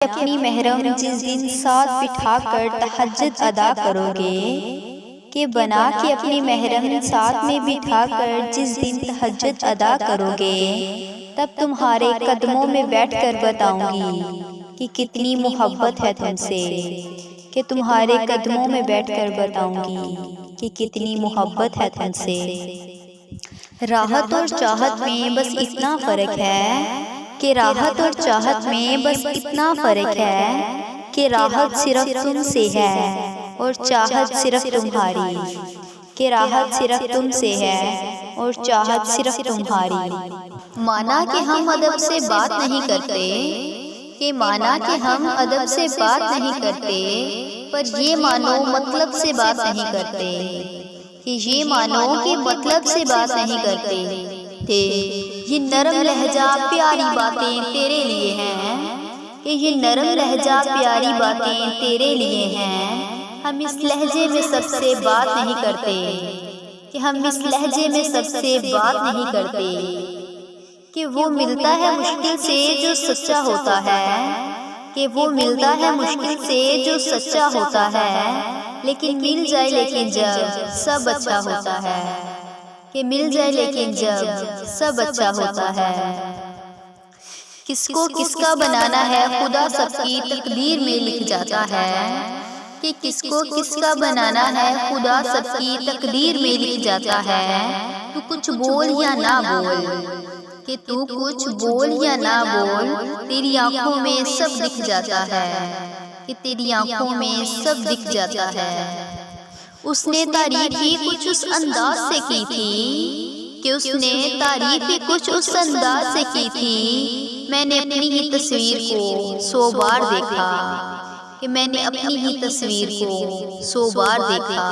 اپنی محرم جس دن ساتھ بٹھا کر تہجد ادا کرو گے، کہ بنا کے اپنی محرم ساتھ میں بٹھا کر جس دن تہجد ادا کرو گے، تب تمہارے قدموں میں بیٹھ کر بتاؤں گی کہ کتنی محبت ہے تم سے، کہ تمہارے قدموں میں بیٹھ کر بتاؤں گی کہ کتنی محبت ہے تم سے۔ راحت اور چاہت میں بس اتنا فرق ہے کہ راحت اور چاہت میں بس اتنا فرق ہے کہ راحت صرف تم سے ہے اور چاہت صرف تمہاری، کہ راحت صرف تم سے ہے اور چاہت صرف تمہاری۔ مانا کہ ہم ادب سے بات نہیں کرتے، کہ مانا کہ ہم ادب سے بات نہیں کرتے، پر یہ مانو مطلب سے بات نہیں کرتے، کہ یہ مانو کہ مطلب سے بات نہیں کرتے تھے۔ یہ نرم لہجہ پیاری باتیں تیرے لیے ہیں، کہ یہ نرم لہجہ پیاری باتیں تیرے لیے ہیں۔ ہم اس لہجے میں سب سے بات نہیں کرتے، کہ ہم اس لہجے میں سب سے بات نہیں کرتے، کہ وہ ملتا ہے مشکل سے جو سچا ہوتا ہے، کہ وہ ملتا ہے مشکل سے جو سچا ہوتا ہے، لیکن مل جائے لیکن جب سب اچھا ہوتا ہے، کہ مل جائے لیکن جب سب اچھا ہوتا ہے۔ کس کو کس کا بنانا ہے خدا سب کی تقدیر میں لکھ جاتا ہے، کہ کس کو کس کا بنانا ہے خدا سب کی تقدیر میں لکھ جاتا ہے۔ تو کچھ بول یا نہ بول، کہ تو کچھ بول یا نہ بول، تیری آنکھوں میں سب دکھ جاتا ہے، کہ تیری آنکھوں میں سب دکھ جاتا ہے۔ اس نے تعریف ہی کچھ اس انداز سے کی تھی، کہ اس نے تعریف ہی کچھ اس انداز سے کی تھی۔ میں نے اپنی ہی تصویر کو 100 بار دیکھا، کہ میں نے اپنی ہی تصویر کو 100 بار دیکھا۔